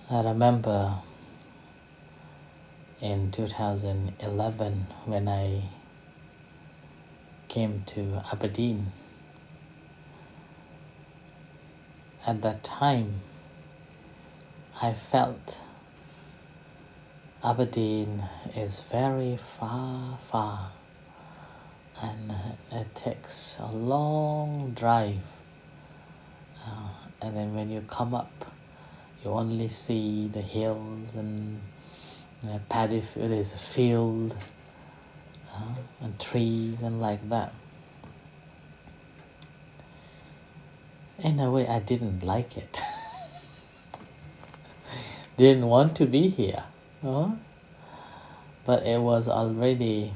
I remember in 2011 when I came to Aberdeen. At that time, I felt Aberdeen is very far, far, and it takes a long drive. And then when you come up, you only see the hills and paddy. There's a field and trees and like that. In a way, I didn't like it. Didn't want to be here. But it was already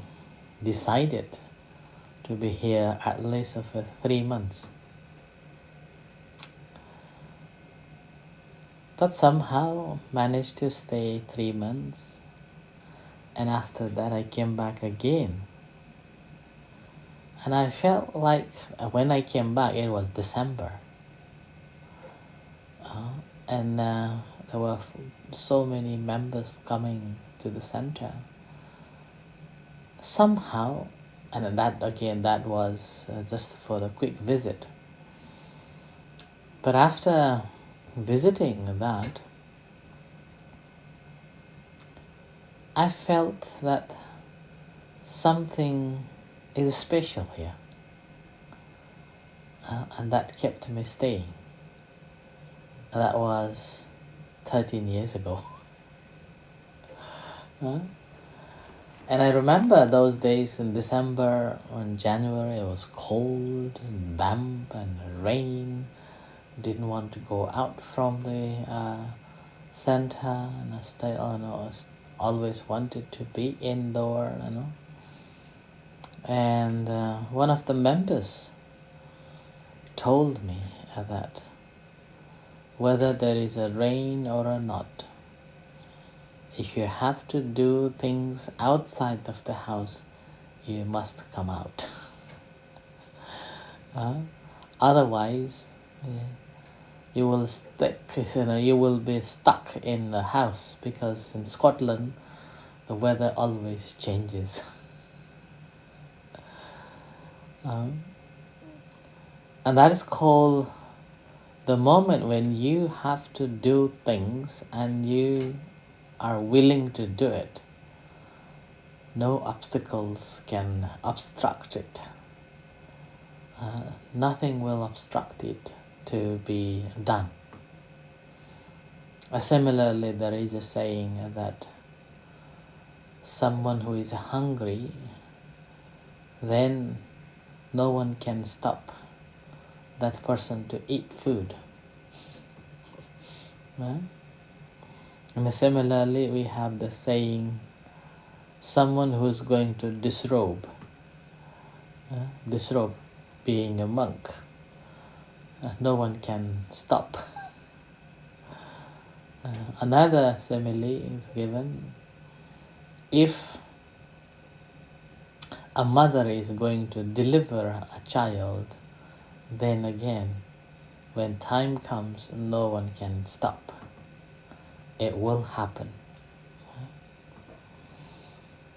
decided to be here at least for 3 months. But somehow managed to stay 3 months. And after that I came back again. And I felt like when I came back it was December. And there were so many members coming to the center. Somehow, and that was just for the quick visit. But after visiting that, I felt that something is special here. And that kept me staying. That was 13 years ago. And I remember those days in December or in January, it was cold and damp and rain. Didn't want to go out from the center, and I always wanted to be indoor, And one of the members told me that whether there is a rain or not, if you have to do things outside of the house, you must come out. Otherwise, you will you will be stuck in the house, because in Scotland the weather always changes. And that is called the moment when you have to do things and you are willing to do it. No obstacles can obstruct it. Nothing will obstruct it to be done. Similarly, there is a saying that someone who is hungry, then no one can stop that person to eat food. And similarly, we have the saying, someone who is going to disrobe, being a monk, no one can stop. Another simile is given. If a mother is going to deliver a child, then again, when time comes, no one can stop. It will happen.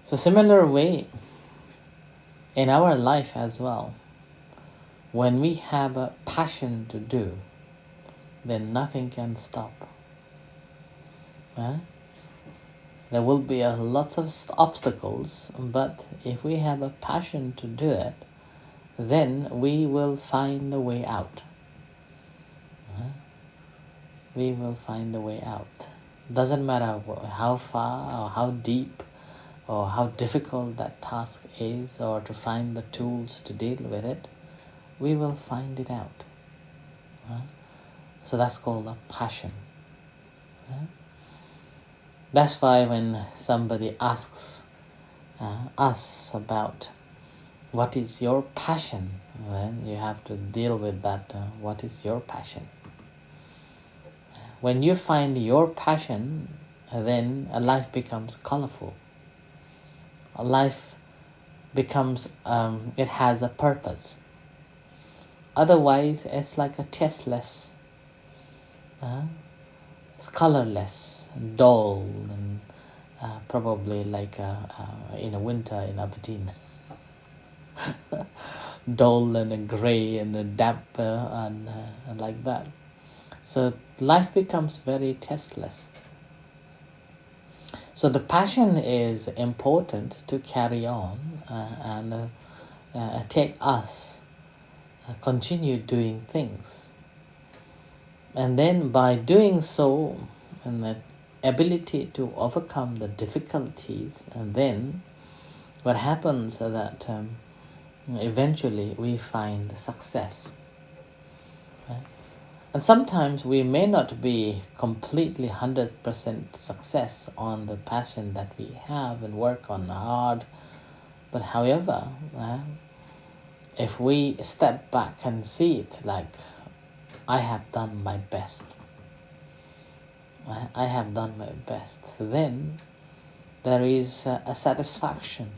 So similar way, in our life as well, when we have a passion to do, then nothing can stop. There will be lots of obstacles, but if we have a passion to do it, then we will find a way out. We will find a way out. Doesn't matter how far or how deep or how difficult that task is, or to find the tools to deal with it, we will find it out. So that's called a passion. That's why when somebody asks us about what is your passion, then you have to deal with that. What is your passion? When you find your passion, then a life becomes colorful. A life becomes, it has a purpose. Otherwise, it's like a tasteless. It's colorless, and dull, and probably like in a winter in Aberdeen. Dull and grey and damp and like that. So life becomes very tasteless. So the passion is important to carry on and take us continue doing things. And then by doing so, and the ability to overcome the difficulties, and then what happens is that eventually we find success. Right? And sometimes we may not be completely 100% success on the passion that we have and work on hard, but however, if we step back and see it like, I have done my best, I have done my best, then there is a satisfaction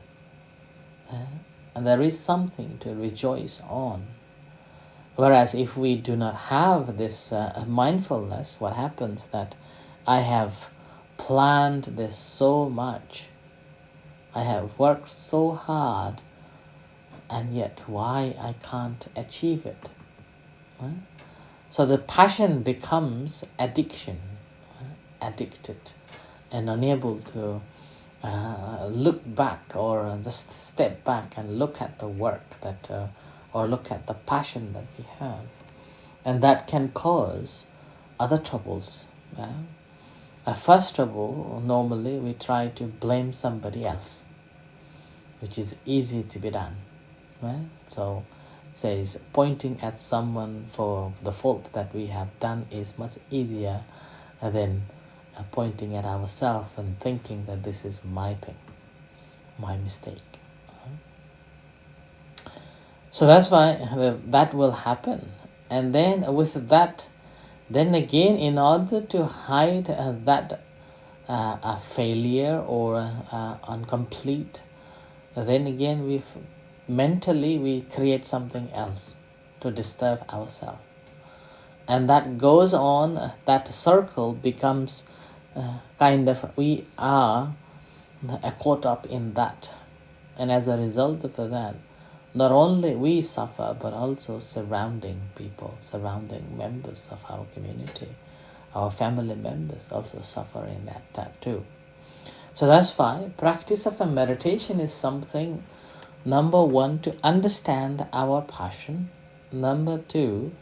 and there is something to rejoice on. Whereas if we do not have this mindfulness, what happens that I have planned this so much, I have worked so hard, and yet why I can't achieve it? Right? So the passion becomes addiction, addicted, and unable to look back or just step back and look at the work that, or look at the passion that we have. And that can cause other troubles. First trouble, normally we try to blame somebody else, which is easy to be done. Right? So it says pointing at someone for the fault that we have done is much easier than pointing at ourselves and thinking that this is my thing, my mistake. So that's why that will happen. And then with that, then again, in order to hide that a failure or incomplete, then again mentally we create something else to disturb ourselves. And that goes on, that circle becomes we are caught up in that. And as a result of that, not only we suffer, but also surrounding people, surrounding members of our community, our family members also suffer in that too. So that's why practice of a meditation is something, number one, to understand our passion. Number two,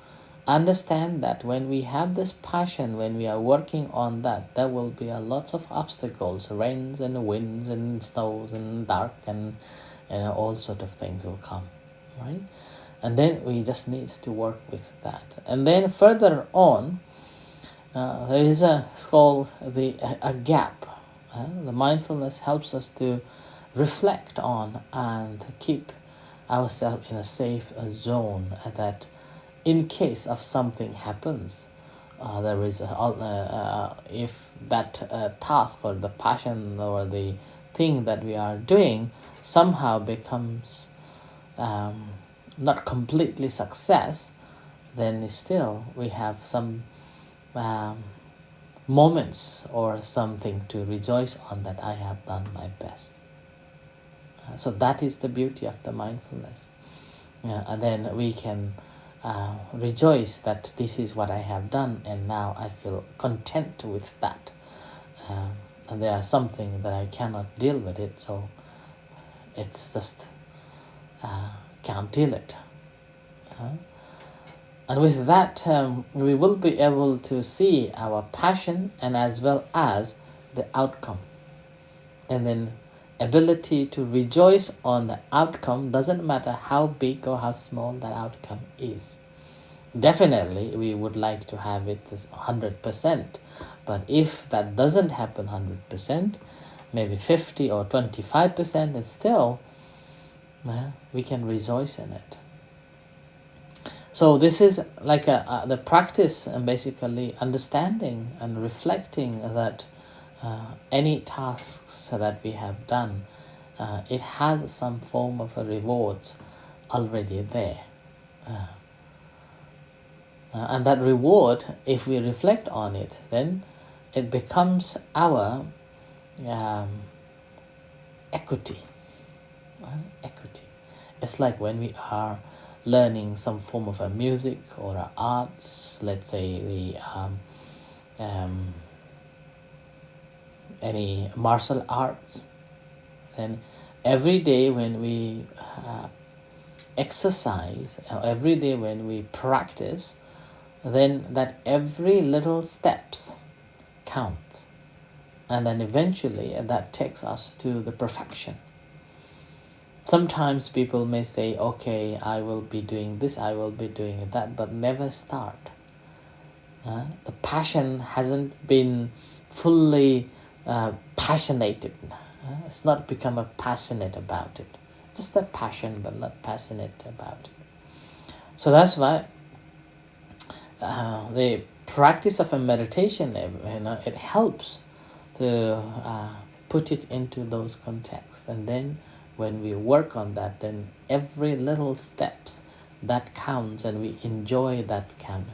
understand that when we have this passion, when we are working on that, there will be lots of obstacles, rains and winds and snows and dark and all sort of things will come, right? And then we just need to work with that. And then further on, there is it's called a gap. The mindfulness helps us to reflect on and keep ourselves in a safe zone, that in case of something happens, there is if that task or the passion or the thing that we are doing somehow becomes not completely success, then still we have some moments or something to rejoice on, that I have done my best. So that is the beauty of the mindfulness. And then we can rejoice that this is what I have done, and now I feel content with that. And there are something that I cannot deal with it, so it's just can't deal it. And with that, we will be able to see our passion and as well as the outcome. And then ability to rejoice on the outcome, doesn't matter how big or how small that outcome is. Definitely, we would like to have it as 100%. But if that doesn't happen 100%, maybe 50 or 25%, it's still, we can rejoice in it. So this is like the practice, and basically understanding and reflecting that any tasks that we have done, it has some form of a rewards already there. And that reward, if we reflect on it, then it becomes our equity. Equity. It's like when we are learning some form of a music or a arts, let's say any martial arts, then every day when we exercise, every day when we practice, then that every little steps count, and then eventually that takes us to the perfection. Sometimes people may say, okay, I will be doing this, I will be doing that, but never start. The passion hasn't been fully passionated. It's not become a passionate about it. Just a passion, but not passionate about it. So that's why the practice of a meditation, it helps to put it into those contexts. And then when we work on that, then every little steps that counts, and we enjoy that count,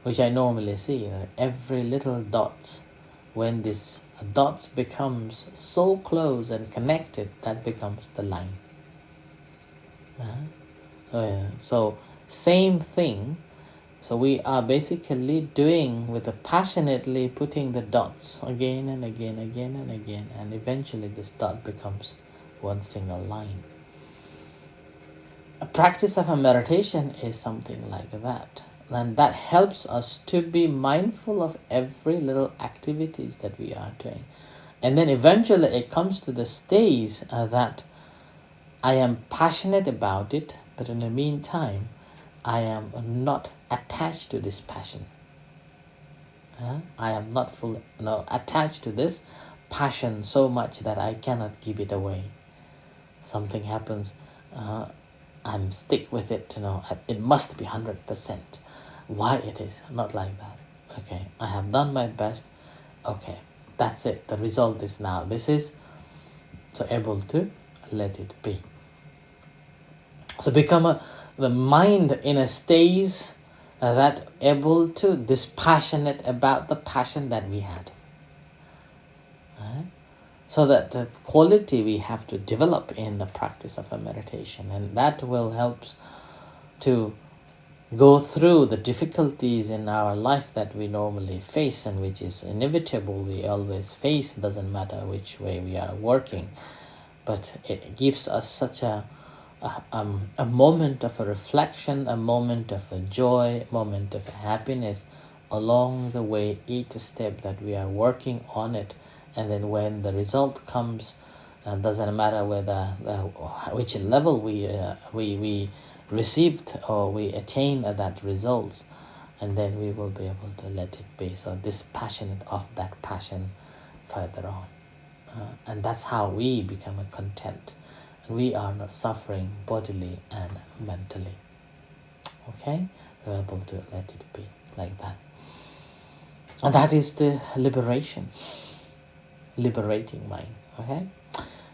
which I normally see. Every little dots, when this dots becomes so close and connected, that becomes the line. So same thing. So we are basically doing with passionately putting the dots again and again, and eventually this dot becomes one single line. A practice of a meditation is something like that. And that helps us to be mindful of every little activities that we are doing. And then eventually it comes to the stage that I am passionate about it, but in the meantime, I am not attached to this passion. I am not fully attached to this passion so much that I cannot give it away. Something happens, I'm stick with it. It must be 100%. Why it is not like that? Okay, I have done my best. Okay, that's it. The result is now. This is so able to let it be. So become the mind in a stage that able to dispassionate about the passion that we had. So that the quality we have to develop in the practice of a meditation, and that will help to go through the difficulties in our life that we normally face, and which is inevitable. We always face, doesn't matter which way we are working, but it gives us such a moment of a reflection, a moment of a joy, moment of happiness along the way, each step that we are working on it. And then when the result comes, doesn't matter whether which level we received or we attain that results, and then we will be able to let it be. So dispassionate of that passion further on, and that's how we become a content. We are not suffering bodily and mentally. Okay? So we're able to let it be like that. And that is the liberating mind. Okay?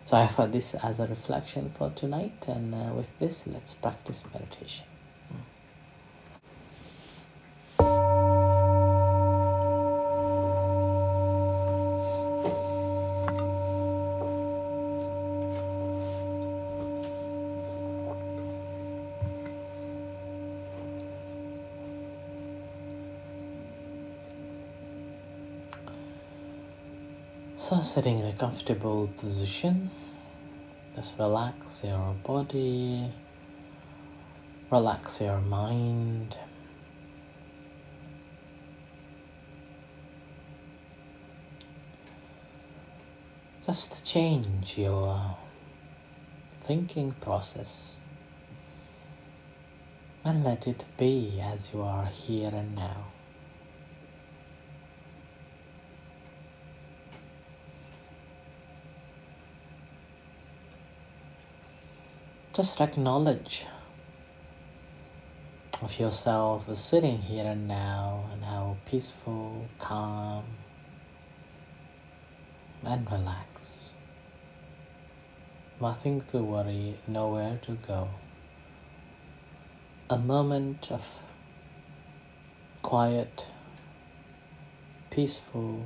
So I offer this as a reflection for tonight, and with this, let's practice meditation. So sitting in a comfortable position, just relax your body, relax your mind. Just change your thinking process and let it be as you are here and now. Just acknowledge of yourself as sitting here and now, and how peaceful, calm, and relaxed. Nothing to worry, nowhere to go. A moment of quiet peaceful,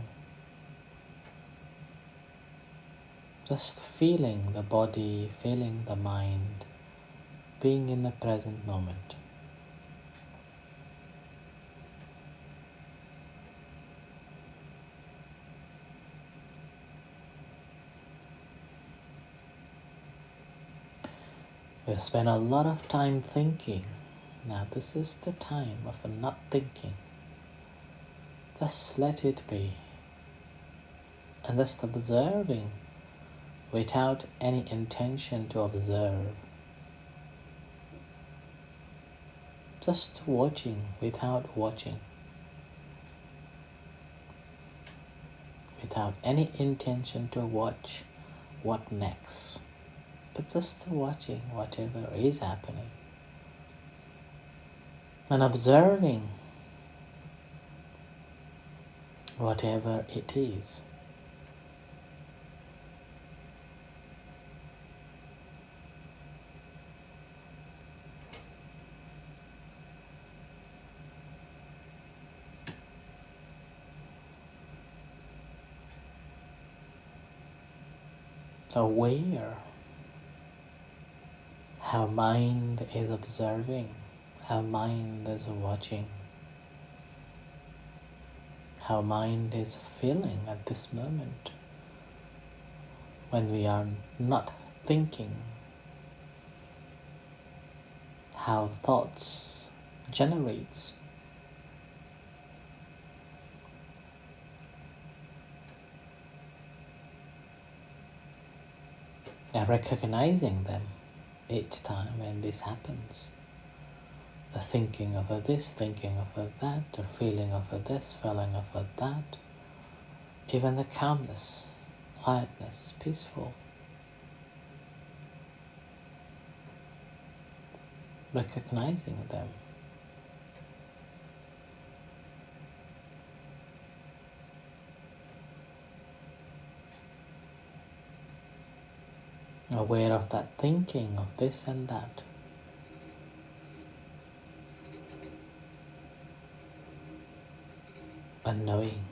just feeling the body, feeling the mind, being in the present moment. We spend a lot of time thinking. Now this is the time of not thinking. Just let it be. And just observing without any intention to observe. Just watching without watching. Without any intention to watch what next. But just watching whatever is happening. And observing whatever it is. Aware how mind is observing, how mind is watching, how mind is feeling at this moment when we are not thinking, how thoughts generates. And recognizing them each time when this happens. The thinking of this, thinking of that, the feeling of this, feeling of that. Even the calmness, quietness, peaceful. Recognizing them. Aware of that thinking of this and that. And knowing